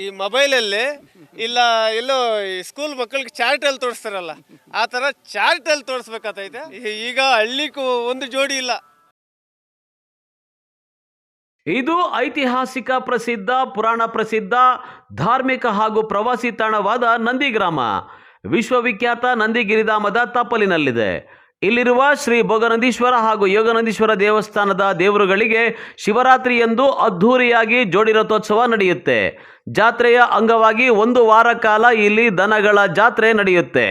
ಈ ಮೊಬೈಲಲ್ಲಿ ಇಲ್ಲ ಎಲ್ಲೋ ಸ್ಕೂಲ್ ಮಕ್ಕಳಿಗೆ ಚಾರ್ಟಲ್ಲಿ ತೋರಿಸ್ತಾರಲ್ಲ, ಆ ಥರ ಚಾರ್ಟಲ್ಲಿ ತೋರಿಸ್ಬೇಕಾತೈತೆ. ಈಗ ಹಳ್ಳಿಗೂ ಒಂದು ಜೋಡಿ ಇಲ್ಲ. ಇದು ಐತಿಹಾಸಿಕ ಪ್ರಸಿದ್ಧ ಪುರಾಣ ಪ್ರಸಿದ್ಧ ಧಾರ್ಮಿಕ ಹಾಗೂ ಪ್ರವಾಸಿ ತಾಣವಾದ ನಂದಿಗ್ರಾಮ ವಿಶ್ವವಿಖ್ಯಾತ ನಂದಿಗಿರಿಧಾಮದ ತಪ್ಪಲಿನಲ್ಲಿದೆ. ಇಲ್ಲಿರುವ ಶ್ರೀ ಭೋಗನಂದೀಶ್ವರ ಹಾಗೂ ಯೋಗನಂದೀಶ್ವರ ದೇವಸ್ಥಾನದ ದೇವರುಗಳಿಗೆ ಶಿವರಾತ್ರಿಯಂದು ಅದ್ಧೂರಿಯಾಗಿ ಜೋಡಿ ರಥೋತ್ಸವ ನಡೆಯುತ್ತೆ. ಜಾತ್ರೆಯ ಅಂಗವಾಗಿ 1 ವಾರ ಕಾಲ ಇಲ್ಲಿ ದನಗಳ ಜಾತ್ರೆ ನಡೆಯುತ್ತೆ.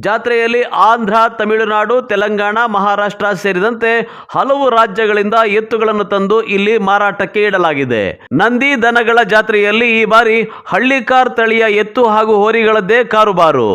ಜಾತ್ರೆಯಲ್ಲಿ ಆಂಧ್ರ, ತಮಿಳುನಾಡು, ತೆಲಂಗಾಣ, ಮಹಾರಾಷ್ಟ್ರ ಸೇರಿದಂತೆ ಹಲವು ರಾಜ್ಯಗಳಿಂದ ಎತ್ತುಗಳನ್ನು ತಂದು ಇಲ್ಲಿ ಮಾರಾಟಕ್ಕೆ ಇಡಲಾಗಿದೆ. ನಂದಿ ದನಗಳ ಜಾತ್ರೆಯಲ್ಲಿ ಈ ಬಾರಿ ಹಳ್ಳಿಕಾರ್ ತಳಿಯ ಎತ್ತು ಹಾಗೂ ಹೋರಿಗಳದ್ದೇ ಕಾರುಬಾರು.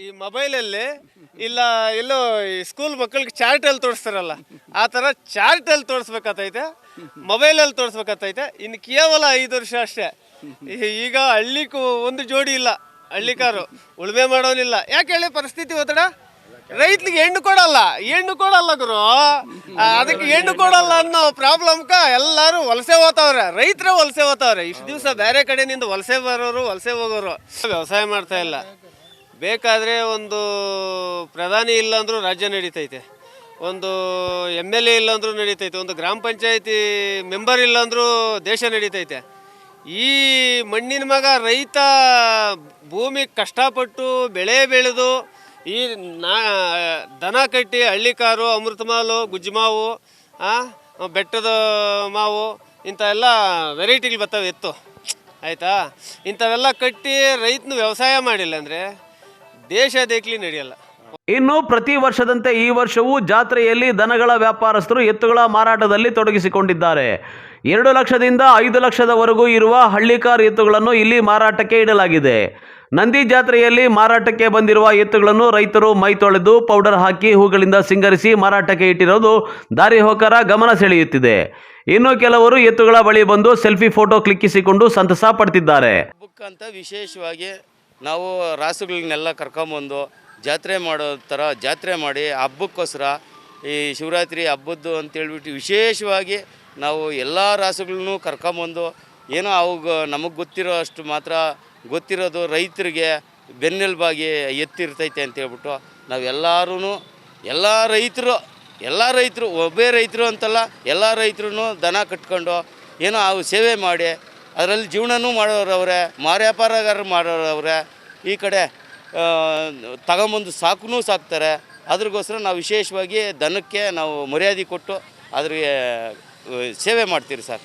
ಈ ಮೊಬೈಲಲ್ಲಿ ಇಲ್ಲ ಎಲ್ಲೋ ಸ್ಕೂಲ್ ಮಕ್ಕಳಿಗೆ ಚಾರ್ಟಲ್ಲಿ ತೋರಿಸ್ತಾರಲ್ಲ, ಆ ಥರ ಚಾರ್ಟಲ್ಲಿ ತೋರಿಸ್ಬೇಕಾತೈತೆ, ಮೊಬೈಲಲ್ಲಿ ತೋರಿಸ್ಬೇಕಾತೈತೆ. ಇನ್ನು ಕೇವಲ 5 ವರ್ಷ ಅಷ್ಟೇ. ಈಗ ಹಳ್ಳಿಗೂ ಒಂದು ಜೋಡಿ ಇಲ್ಲ. ಹಳ್ಳಿಕಾರು ಉಳುಮೆ ಮಾಡೋನಿಲ್ಲ. ಯಾಕೆ ಹೇಳಿ ಪರಿಸ್ಥಿತಿ ಒತ್ತಡ. ರೈತರಿಗೆ ಹೆಣ್ಣು ಕೊಡಲ್ಲ ಗುರು. ಅದಕ್ಕೆ ಹೆಣ್ಣು ಕೊಡಲ್ಲ ಅನ್ನೋ ಪ್ರಾಬ್ಲಮ್ಕ ಎಲ್ಲರೂ ವಲಸೆ ಹೋಗ್ತಾವ್ರೆ. ರೈತರೇ ವಲಸೆ ಹೋಗ್ತಾವ್ರೆ. ಇಷ್ಟು ದಿವಸ ಬೇರೆ ಕಡೆಯಿಂದ ವಲಸೆ ಬರೋರು, ವಲಸೆ ಹೋಗೋರು ವ್ಯವಸಾಯ ಮಾಡ್ತಾ ಇಲ್ಲ. ಬೇಕಾದರೆ ಒಂದು ಪ್ರಧಾನಿ ಇಲ್ಲಾಂದ್ರೂ ರಾಜ್ಯ ನಡೀತೈತೆ, ಒಂದು MLA ಇಲ್ಲಾಂದ್ರೂ ನಡೀತೈತೆ, ಒಂದು ಗ್ರಾಮ ಪಂಚಾಯತಿ ಮೆಂಬರ್ ಇಲ್ಲಾಂದ್ರೂ ದೇಶ ನಡೀತೈತೆ. ಈ ಮಣ್ಣಿನ ಮಗ ರೈತ ಭೂಮಿ ಕಷ್ಟಪಟ್ಟು ಬೆಳೆ ಬೆಳೆದು ಈ ದನ ಕಟ್ಟಿ ಹಳ್ಳಿಕಾರು, ಅಮೃತಮಾಲು, ಗುಜ್ಮಾವು, ಬೆಟ್ಟದ ಮಾವು ಇಂಥ ಎಲ್ಲ ವೆರೈಟಿಗಳು ಬರ್ತಾವೆ ಎತ್ತು, ಆಯಿತಾ. ಇಂಥವೆಲ್ಲ ಕಟ್ಟಿ ರೈತನು ವ್ಯವಸಾಯ ಮಾಡಿಲ್ಲ ಅಂದರೆ ದೇಶ ದೇಕ್ಲಿ ನಡೆಯಲ್ಲ. ಇನ್ನು ಪ್ರತಿ ವರ್ಷದಂತೆ ಈ ವರ್ಷವೂ ಜಾತ್ರೆಯಲ್ಲಿ ದನಗಳ ವ್ಯಾಪಾರಸ್ಥರು ಎತ್ತುಗಳ ಮಾರಾಟದಲ್ಲಿ ತೊಡಗಿಸಿಕೊಂಡಿದ್ದಾರೆ. 2 ಲಕ್ಷದಿಂದ 5 ಲಕ್ಷದವರೆಗೂ ಇರುವ ಹಳ್ಳಿಕಾರ್ ಎತ್ತುಗಳನ್ನು ಇಲ್ಲಿ ಮಾರಾಟಕ್ಕೆ ಇಡಲಾಗಿದೆ. ನಂದಿ ಜಾತ್ರೆಯಲ್ಲಿ ಮಾರಾಟಕ್ಕೆ ಬಂದಿರುವ ಎತ್ತುಗಳನ್ನು ರೈತರು ಮೈ ತೊಳೆದು ಪೌಡರ್ ಹಾಕಿ ಹೂಗಳಿಂದ ಸಿಂಗರಿಸಿ ಮಾರಾಟಕ್ಕೆ ಇಟ್ಟಿರೋದು ದಾರಿ ಹೋಕರ ಗಮನ ಸೆಳೆಯುತ್ತಿದೆ. ಇನ್ನು ಕೆಲವರು ಎತ್ತುಗಳ ಬಳಿ ಬಂದು ಸೆಲ್ಫಿ ಫೋಟೋ ಕ್ಲಿಕ್ಕಿಸಿಕೊಂಡು ಸಂತಸ ಪಡ್ತಿದ್ದಾರೆ. ಹಬ್ಬಕ್ಕೆ ಅಂತ ವಿಶೇಷವಾಗಿ ನಾವು ರಾಸುಗಳನ್ನೆಲ್ಲ ಕರ್ಕೊಂಬಂದು ಜಾತ್ರೆ ಮಾಡೋ ಥರ ಜಾತ್ರೆ ಮಾಡಿ ಹಬ್ಬಕ್ಕೋಸ್ಕರ ಈ ಶಿವರಾತ್ರಿ ಹಬ್ಬದ್ದು ಅಂತೇಳ್ಬಿಟ್ಟು ವಿಶೇಷವಾಗಿ ನಾವು ಎಲ್ಲ ರಾಸುಗಳನ್ನೂ ಕರ್ಕೊಂಬಂದು ಏನೋ ಅವಾಗ ನಮಗೆ ಗೊತ್ತಿರೋ ಅಷ್ಟು ಮಾತ್ರ ಗೊತ್ತಿರೋದು ರೈತರಿಗೆ ಬೆನ್ನೆಲುಬಾಗಿ ಎತ್ತಿರ್ತೈತೆ ಅಂತೇಳ್ಬಿಟ್ಟು ನಾವೆಲ್ಲರೂ ಎಲ್ಲ ರೈತರು ಒಬ್ಬೇ ರೈತರು ಅಂತಲ್ಲ, ಎಲ್ಲ ರೈತರು ದನ ಕಟ್ಕೊಂಡು ಏನೋ ಅವು ಸೇವೆ ಮಾಡಿ ಅದರಲ್ಲಿ ಜೀವನನೂ ಮಾಡೋರವ್ರೆ, ಮಾರ್ಯಾಪಾರಗಾರರು ಮಾಡೋರವ್ರೆ, ಈ ಕಡೆ ತಗೊಂಬಂದು ಸಾಕ್ತಾರೆ. ಅದ್ರಿಗೋಸ್ಕರ ನಾವು ವಿಶೇಷವಾಗಿ ದನಕ್ಕೆ ನಾವು ಮರ್ಯಾದೆ ಕೊಟ್ಟು ಅದ್ರಿಗೆ ಸೇವೆ ಮಾಡ್ತೀರಿ ಸರ್.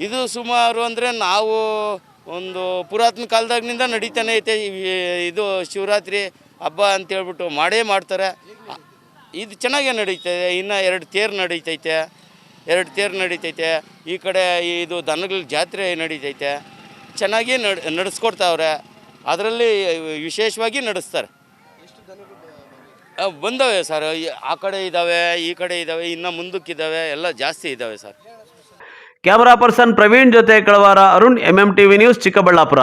ಇದು ಸುಮಾರು ಅಂದರೆ ನಾವು ಒಂದು ಪುರಾತನ ಕಾಲದಾಗಿನಿಂದ ನಡೀತಾನೆ ಐತೆ. ಇದು ಶಿವರಾತ್ರಿ ಹಬ್ಬ ಅಂತೇಳ್ಬಿಟ್ಟು ಮಾಡ್ತಾರೆ. ಇದು ಚೆನ್ನಾಗೇ ನಡೀತದೆ. ಇನ್ನು 2 ತೇರು ನಡೀತೈತೆ. ಈ ಕಡೆ ಇದು ದನಗಳ ಜಾತ್ರೆ ನಡೀತೈತೆ. ಚೆನ್ನಾಗಿ ನಡೆಸ್ಕೊಡ್ತಾವ್ರೆ. ಅದರಲ್ಲಿ ವಿಶೇಷವಾಗಿ ನಡೆಸ್ತಾರೆ. ಬಂದವೆ ಸರ್, ಆ ಕಡೆ ಇದ್ದಾವೆ, ಈ ಕಡೆ ಇದ್ದಾವೆ, ಇನ್ನು ಮುಂದಕ್ಕಿದ್ದಾವೆ, ಎಲ್ಲ ಜಾಸ್ತಿ ಇದ್ದಾವೆ ಸರ್. ಕ್ಯಾಮರಾ ಪರ್ಸನ್ ಪ್ರವೀಣ್ ಜೊತೆ ಕಳವಾರ ಅರುಣ್, MMTV ನ್ಯೂಸ್, ಚಿಕ್ಕಬಳ್ಳಾಪುರ.